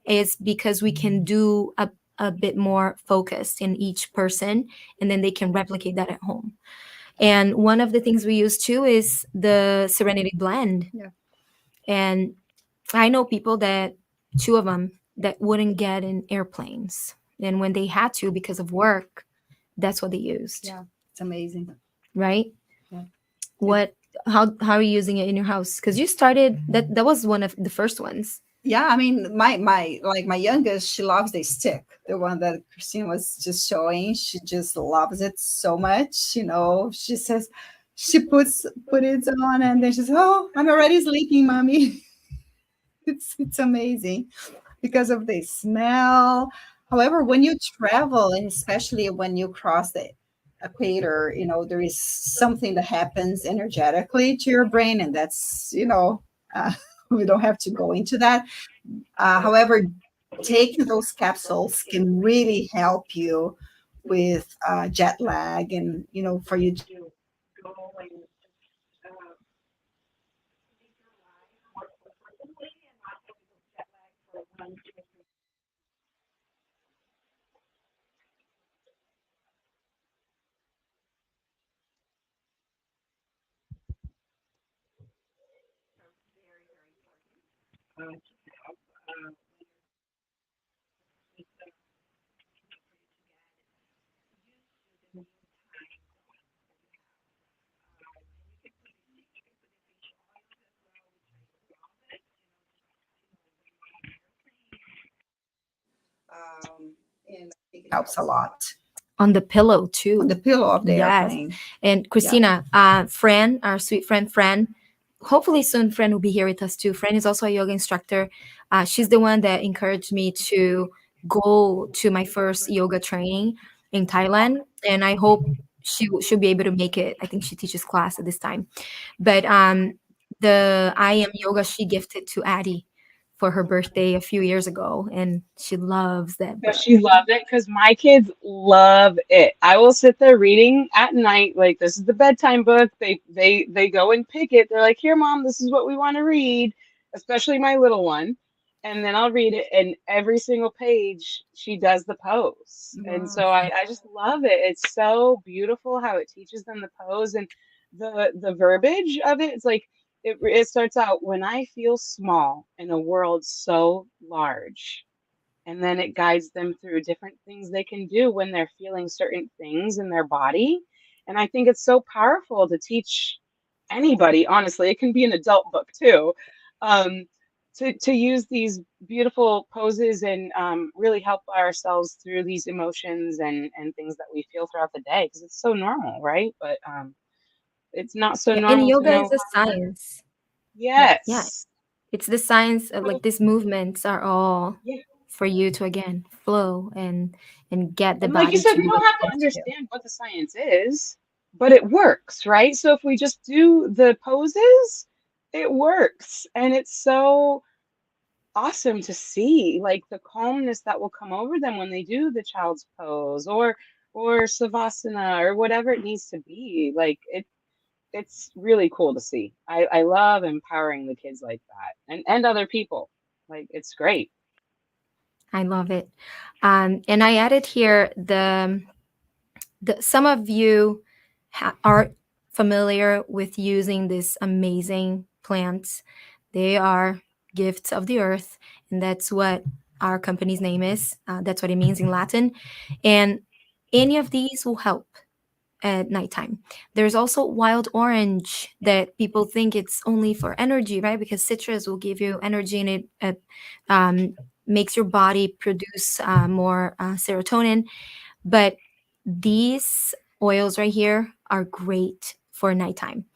is because we can do a bit more focused in each person, and then they can replicate that at home. And one of the things we use too is the Serenity Blend. Yeah. And I know people that, two of them, that wouldn't get in airplanes. And when they had to because of work, that's what they used. Yeah, it's amazing. Right? Yeah. What how are you using it in your house? Because you started that was one of the first ones. Yeah, I mean, my like my youngest, she loves the stick, the one that Christine was just showing. She just loves it so much. She says she put it on, and then she says, "Oh, I'm already sleeping, mommy." It's amazing because of the smell. However, when you travel, and especially when you cross the equator, there is something that happens energetically to your brain, and that's we don't have to go into that. However, taking those capsules can really help you with jet lag, and for you to go and live your life more comfortably and not having those jet lag for 1, 2, 3. Are very, very important to have with the, for you to get used to the new time zone that you have. And you can put the stick, you can put essential oils as well, which I love it. Just when you're on an airplane, and I think it helps a lot On the pillow on the too. pillow of the Yes. airplane. And Yeah. Christina, Fran, our sweet friend Fran, hopefully soon Fran will be here with us too. Fran is also a yoga instructor. She's the one that encouraged me to go to my first yoga training in Thailand, and I hope she'll be able to make it. I think she teaches class at this time. But the I am yoga she gifted to Addie for her birthday a few years ago, and she loves that Does book. she love it? Because my kids love it. I will sit there reading at night, like this is the bedtime book. They go and pick it. They're like, "Here, mom, this is what we want to read," especially my little one. And then I'll read it, and every single page she does the pose. And Wow. so I just love it. It's so beautiful how it teaches them the pose and the verbiage of it. It's like it starts out when I feel small in a world so large. And then it guides them through different things they can do when they're feeling certain things in their body. And I think it's so powerful to teach anybody, honestly. It can be an adult book too. Um, to use these beautiful poses and really help ourselves through these emotions and things that we feel throughout the day because it's so normal, right? But it's not so Yeah, and normal to yoga know is a how to. science. Yeah, Yes. it's the science of, How to, like, these movements are all yeah. for you to again flow and get the And like you body said, to we do what don't it's have to supposed to do. understand what the science is, but it works, right? So if we just do the poses, it works. And it's so awesome to see like the calmness that will come over them when they do the child's pose or savasana or whatever it needs to be. Like it's really cool to see. I love empowering the kids like that and other people. Like it's great. I love it. And I added here the some of you are familiar with using these amazing plants. They are gifts of the earth, and that's what our company's name is. That's what it means in Latin. And any of these will help at nighttime. There's also wild orange that people think it's only for energy, right? Because citrus will give you energy and it um, makes your body produce more serotonin. But these oils right here are great for nighttime.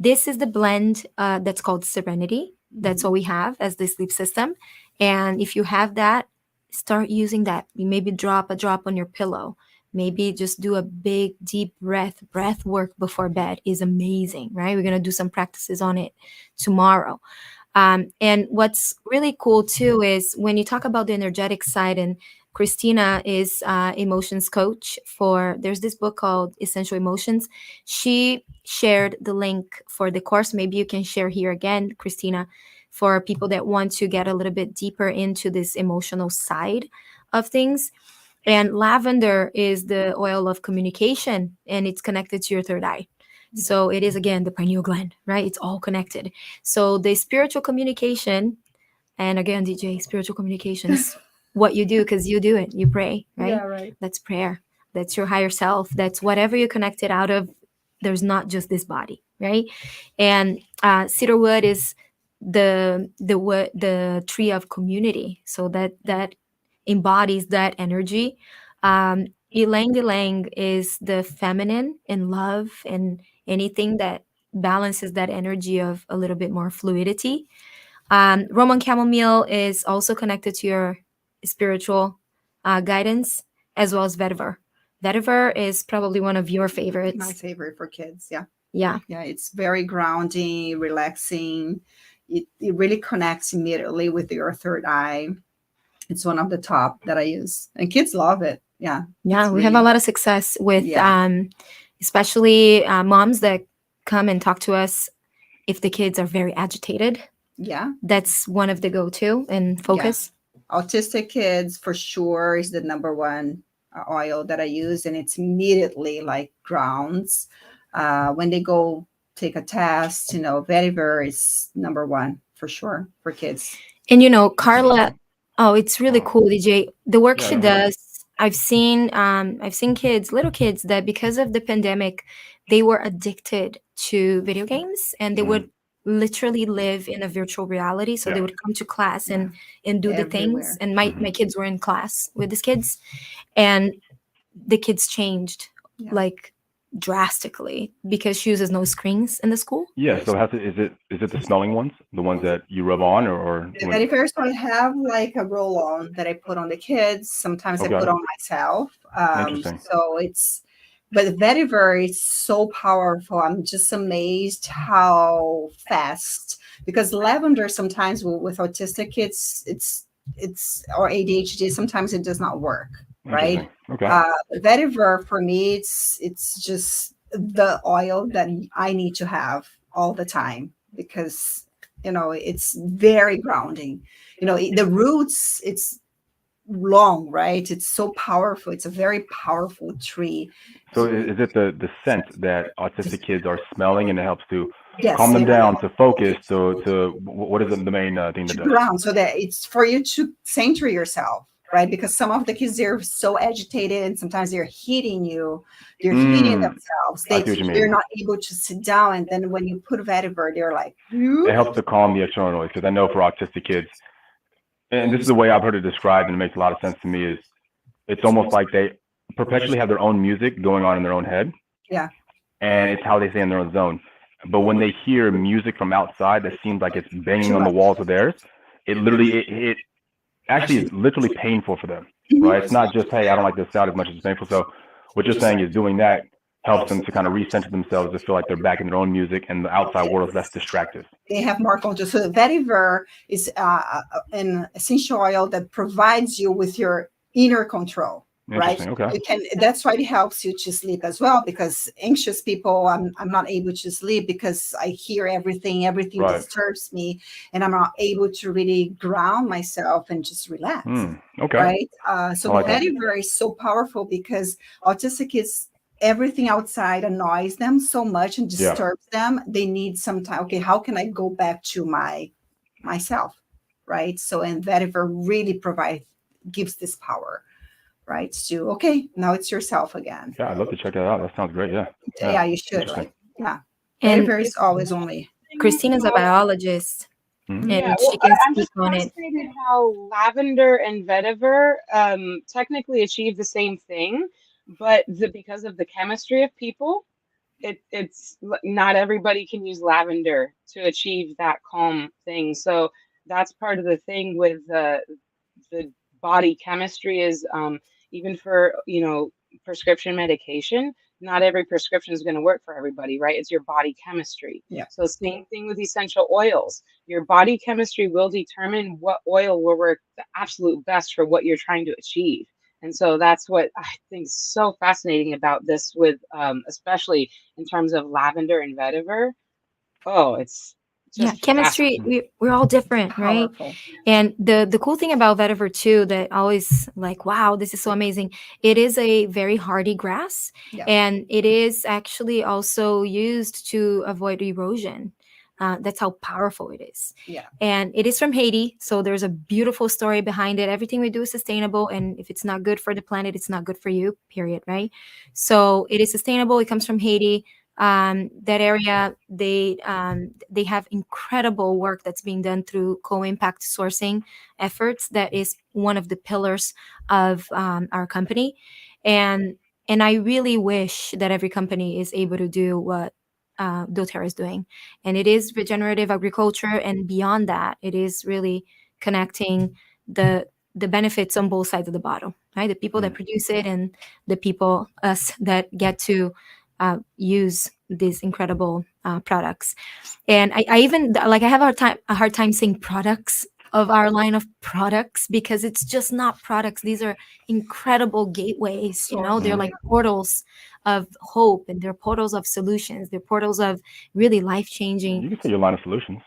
This is the blend that's called Serenity. That's what we have as the sleep system. And if you have that, start using that. You maybe drop a drop on your pillow. Maybe just do a big, deep breath. Breath work before bed is amazing, right? We're going to do some practices on it tomorrow. And what's really cool too is when you talk about the energetic side, and Christina is emotions coach for, there's this book called Essential Emotions. She shared the link for the course. Maybe you can share here again, Christina, for people that want to get a little bit deeper into this emotional side of things. And lavender is the oil of communication, and it's connected to your third eye. So it is again the pineal gland, right? It's all connected. So the spiritual communication And again, DJ, spiritual communication is what you do because you do it. You pray, right? Yeah, right. That's prayer. That's your higher self. That's whatever you're connected out of. There's not just this body, right? And cedarwood is the tree of community. So that embodies that energy. Ylang ylang is the feminine in love and anything that balances that energy of a little bit more fluidity. Roman chamomile is also connected to your spiritual guidance, as well as vetiver. Vetiver is probably one of your My favorites. favorite for kids. Yeah. Yeah. Yeah. It's very grounding, relaxing. It really connects immediately with your third eye. It's one of the top that I use, and kids love it. Yeah. Yeah, It's we have a really, lot of success with yeah. especially moms that come and talk to us if the kids are very agitated. Yeah. That's one of the go-to and Yeah. focus. Autistic kids for sure is the number one oil that I use, and it's immediately like grounds. When they go take a test, vetiver is number one for sure for kids. And Carla, oh, it's really Oh, cool, DJ. The work yeah, she go ahead. does, I've seen kids, little kids that because of the pandemic, they were addicted to video games and they Mhm. would literally live in a virtual reality. So they Yeah. would come to class Yeah. and do the things. Everywhere. And my kids were in class with these kids, and the kids changed Yeah. like drastically because she uses no screens in the school. Yeah. So is it the smelling ones, the ones that you rub on, or The very first one, I have like a roll on that I put on the kids. Sometimes I Okay, put on myself. interesting. But the vetiver is so powerful. I'm just amazed how fast, because lavender sometimes with autistic kids, or ADHD, sometimes it does not work, right? Interesting. Okay. Vetiver for me, it's just the oil that I need to have all the time because it's very grounding. The roots, it's long, right? It's so powerful. It's a very powerful tree. So is it the scent that autistic kids are smelling, and it helps to Yes, calm them down, to focus, to what is the main thing that to does? ground, so that it's for you to center yourself, right? Because some of the kids, they're so agitated, and sometimes they're hitting you, they're hitting Mm, themselves. I see what you They're mean. not able to sit down, and then when you put vetiver, they're like, It helps to calm the external noise, because I know for autistic kids, and this is the way I've heard it described, and it makes a lot of sense to me, is it's almost like they perpetually have their own music going on in their own head, yeah, and it's how they stay in their own zone. But when they hear music from outside that seems like it's banging too on the much. walls of theirs, it actually is literally painful for them, right? It's not just, hey, I don't like this sound as much as it's painful. So what you're saying is doing that helps them to kind of recenter themselves, to feel like they're back in their own music and the outside world is less distractive. They have more control. So the vetiver is an essential oil that provides you with your inner control, right? Interesting. Okay. You can. That's why it helps you to sleep as well. Because anxious people, I'm not able to sleep because I hear everything. Everything Right. disturbs me, and I'm not able to really ground myself and just relax. Okay. Right. So I like the that. vetiver is so powerful because autistic kids, everything outside annoys them so much and Yeah. disturbs them. They need some time. Okay, how can I go back to myself, right? So, and vetiver really gives this power, right? To okay, now it's yourself again. Yeah, I'd love to check that out. That sounds great. Yeah. Yeah, you should. Interesting. Yeah, And vetiver is always only. Christina's a biologist, Mhm. Yeah, and well, she can I'm speak just on it. fascinated how lavender and vetiver technically achieve the same thing, but because of the chemistry of people, not everybody can use lavender to achieve that calm thing. So that's part of the thing with the body chemistry is even for prescription medication, not every prescription is going to work for everybody, right? It's your body chemistry. Yeah. So same thing with essential oils. Your body chemistry will determine what oil will work the absolute best for what you're trying to achieve. And so that's what I think is so fascinating about this, with especially in terms of lavender and vetiver. Oh, it's Yeah, just chemistry, fascinating. we're all different, right? Powerful. And the cool thing about vetiver too, that always like, wow, this is so amazing. It is a very hardy grass, Yeah. and it is actually also used to avoid erosion. That's how powerful it is. Yeah. And it is from Haiti. So there's a beautiful story behind it. Everything we do is sustainable. And if it's not good for the planet, it's not good for you, period. Right. So it is sustainable. It comes from Haiti. That area, they have incredible work that's being done through co-impact sourcing efforts. That is one of the pillars of our company. And and I really wish that every company is able to do what doTERRA is doing. And it is regenerative agriculture, and beyond that, it is really connecting the benefits on both sides of the bottle, right? The people that produce it and the people, us, that get to use these incredible products. And I even like, I have a hard time saying products of our line of products, because it's just not products. These are incredible gateways, they're like portals of hope, and they're portals of solutions. They're portals of really life-changing. You can say your line of solutions.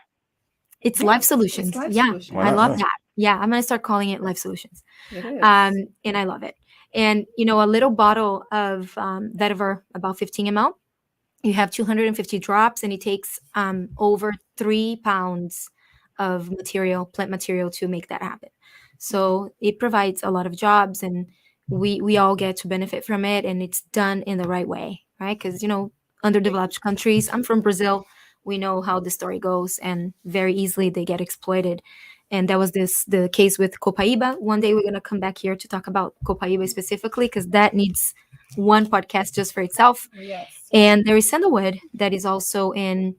It's Yeah, life solutions. it's life Yeah, solutions. I love Yeah. that. Yeah, I'm gonna start calling it life solutions. It is. And I love it. And a little bottle of vetiver, about 15 ml, you have 250 drops, and it takes over 3 pounds of plant material to make that happen. So it provides a lot of jobs, and we all get to benefit from it, and it's done in the right way, right? Because underdeveloped countries, I'm from Brazil, we know how the story goes, and very easily they get exploited. And that was the case with Copaiba. One day we're going to come back here to talk about Copaiba specifically, because that needs one podcast just for itself. Yes. And there is sandalwood that is also in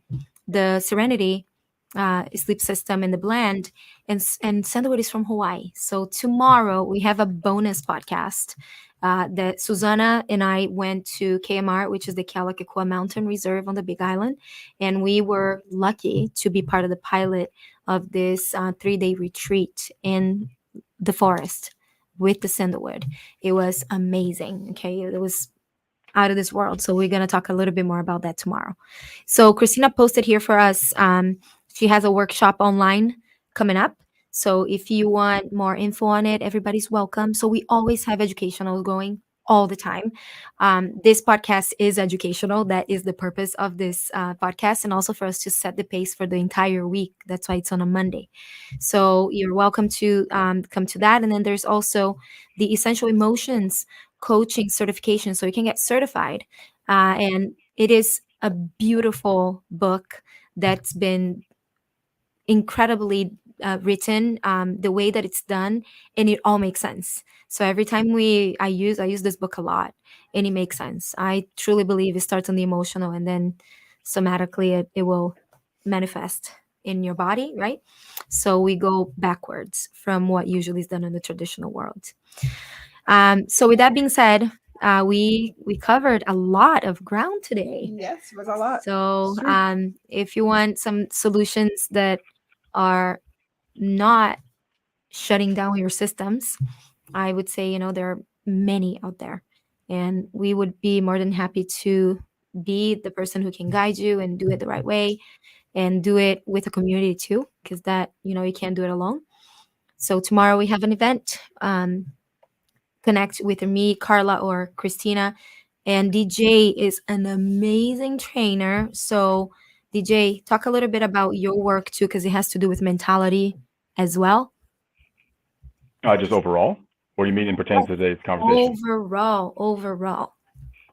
the Serenity sleep system in the blend, and sandalwood is from Hawaii. So tomorrow we have a bonus podcast that Susanna and I went to KMR, which is the Kealakekua Mountain Reserve on the Big Island, and we were lucky to be part of the pilot of this 3-day retreat in the forest with the sandalwood. It was amazing. Okay, it was out of this world. So we're going to talk a little bit more about that tomorrow. So Christina posted here for us. She has a workshop online coming up. So if you want more info on it, everybody's welcome. So we always have educational going all the time. This podcast is educational. That is the purpose of this podcast, and also for us to set the pace for the entire week. That's why it's on a Monday. So you're welcome to come to that. And then there's also the Essential Emotions coaching certification, so you can get certified. And it is a beautiful book that's been incredibly written, the way that it's done, and it all makes sense. So every time I use this book a lot, and it makes sense. I truly believe it starts on the emotional, and then somatically it will manifest in your body, right? So we go backwards from what usually is done in the traditional world. So with that being said, we covered a lot of ground today. Yes, it was a lot. So Sure. if you want some solutions that are not shutting down your systems, I would say, there are many out there, and we would be more than happy to be the person who can guide you and do it the right way, and do it with a community too, because that, you can't do it alone. So tomorrow we have an event. Connect with me, Carla, or Christina. And DJ is an amazing trainer. So DJ, talk a little bit about your work too, because it has to do with mentality as well. Just overall, or you mean in pertains to today's conversation? Overall.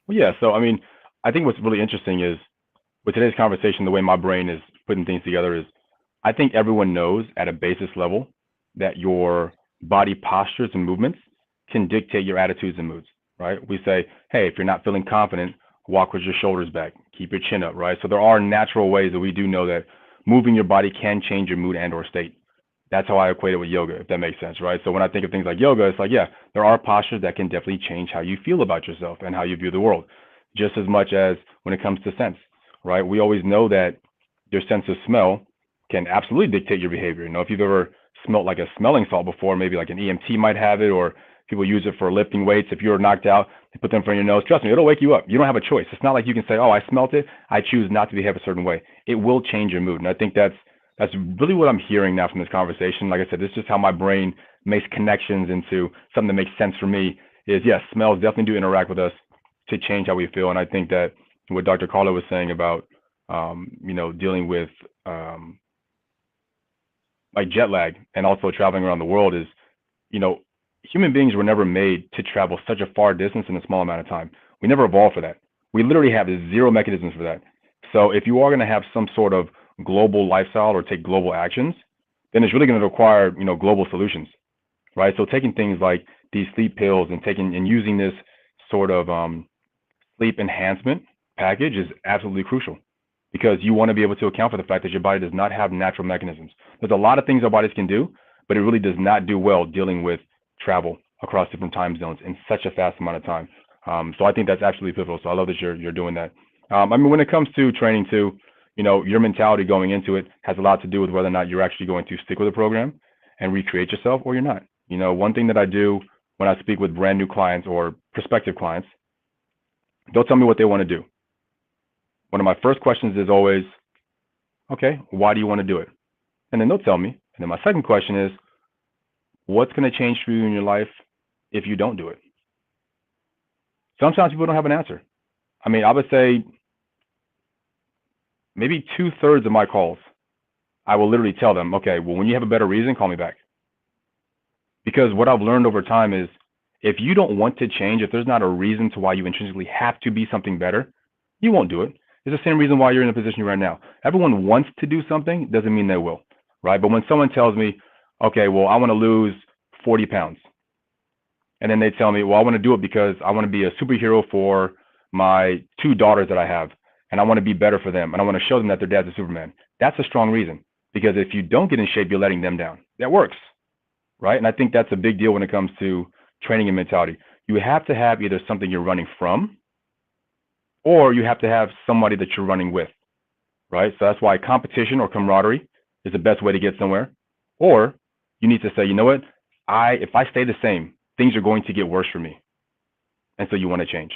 Well, yeah. So, I think what's really interesting is with today's conversation, the way my brain is putting things together is, I think everyone knows at a basis level that your body postures and movements can dictate your attitudes and moods, right? We say, hey, if you're not feeling confident, walk with your shoulders back, keep your chin up, right? So there are natural ways that we do know that moving your body can change your mood and or state. That's how I equate it with yoga, if that makes sense, right? So when I think of things like yoga, it's like, yeah, there are postures that can definitely change how you feel about yourself and how you view the world, just as much as when it comes to sense, right? We always know that your sense of smell can absolutely dictate your behavior. If you've ever smelled like a smelling salt before, maybe like an EMT might have it, or people use it for lifting weights. If you're knocked out, they put them in front of your nose. Trust me, it'll wake you up. You don't have a choice. It's not like you can say, oh, I smelt it, I choose not to behave a certain way. It will change your mood. And I think that's really what I'm hearing now from this conversation. Like I said, this is just how my brain makes connections into something that makes sense for me is, yes, smells definitely do interact with us to change how we feel. And I think that what Dr. Carla was saying about dealing with like jet lag and also traveling around the world is, you know, human beings were never made to travel such a far distance in a small amount of time. We never evolved for that. We literally have zero mechanisms for that. So if you are going to have some sort of global lifestyle or take global actions, then it's really going to require, global solutions, right? So taking things like these sleep pills and taking and using this sort of sleep enhancement package is absolutely crucial because you want to be able to account for the fact that your body does not have natural mechanisms. There's a lot of things our bodies can do, but it really does not do well dealing with travel across different time zones in such a fast amount of time. So I think that's absolutely pivotal. So I love that you're doing that. When it comes to training too, your mentality going into it has a lot to do with whether or not you're actually going to stick with the program and recreate yourself or you're not. One thing that I do when I speak with brand new clients or prospective clients, they'll tell me what they want to do. One of my first questions is always, okay, why do you want to do it? And then they'll tell me. And then my second question is, what's going to change for you in your life if you don't do it? Sometimes people don't have an answer. I would say maybe 2/3 of my calls, I will literally tell them, okay, well, when you have a better reason, call me back. Because what I've learned over time is if you don't want to change, if there's not a reason to why you intrinsically have to be something better, you won't do it. It's the same reason why you're in the position you're in right now. Everyone wants to do something, doesn't mean they will, right? But when someone tells me, okay, well, I want to lose 40 pounds. And then they tell me, well, I want to do it because I want to be a superhero for my 2 daughters that I have. And I want to be better for them. And I want to show them that their dad's a Superman. That's a strong reason. Because if you don't get in shape, you're letting them down. That works, right? And I think that's a big deal when it comes to training and mentality. You have to have either something you're running from, or you have to have somebody that you're running with, right? So that's why competition or camaraderie is the best way to get somewhere. Or you need to say, you know what? If I stay the same, things are going to get worse for me. And so you want to change,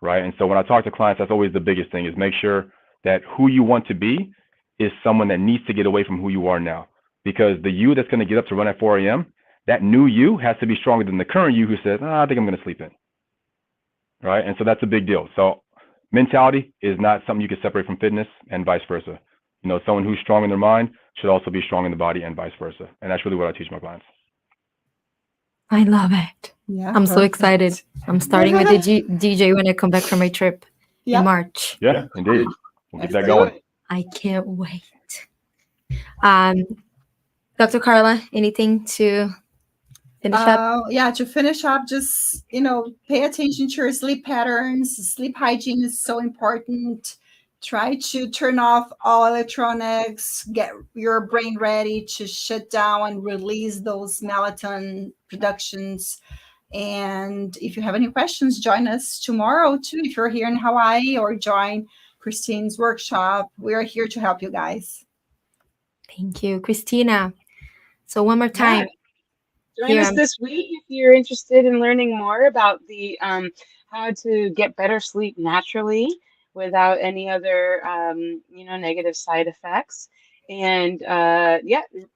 right? And so when I talk to clients, that's always the biggest thing is make sure that who you want to be is someone that needs to get away from who you are now. Because the you that's going to get up to run at 4 a.m., that new you has to be stronger than the current you who says, I think I'm going to sleep in, right? And so that's a big deal. So mentality is not something you can separate from fitness and vice versa. Someone who's strong in their mind should also be strong in the body and vice versa. And that's really what I teach my clients. I love it. Yeah, I'm so excited. I'm starting with the DJ when I come back from my trip in March. Yeah, indeed. We'll get that Let's going. I can't wait. Dr. Carla, anything to finish up? Yeah, to finish up, just pay attention to your sleep patterns. Sleep hygiene is so important. Try to turn off all electronics, get your brain ready to shut down and release those melatonin productions. And if you have any questions, join us tomorrow too. If you're here in Hawaii, or join Christine's workshop. We are here to help you guys. Thank you, Christina. So one more time. Join us this week if you're interested in learning more about the how to get better sleep naturally without any other negative side effects. And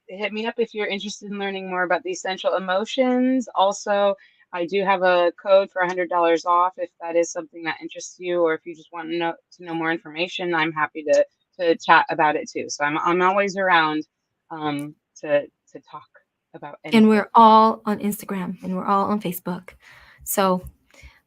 hit me up if you're interested in learning more about the essential emotions. Also, I do have a code for $100 off if that is something that interests you, or if you just want to know more information. I'm happy to chat about it too. So I'm always around to talk about anything. And we're all on Instagram and we're all on Facebook. So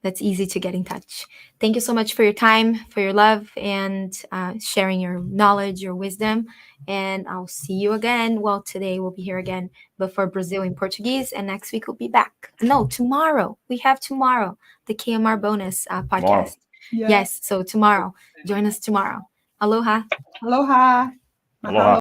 that's easy to get in touch. Thank you so much for your time, for your love, and sharing your knowledge, your wisdom. And I'll see you again. Well, today we'll be here again, but for Brazil in Portuguese. And next week we'll be back. No, tomorrow. We have tomorrow, the KMR bonus podcast. Tomorrow. Yeah. Yes. So tomorrow. Join us tomorrow. Aloha. Aloha. Aloha.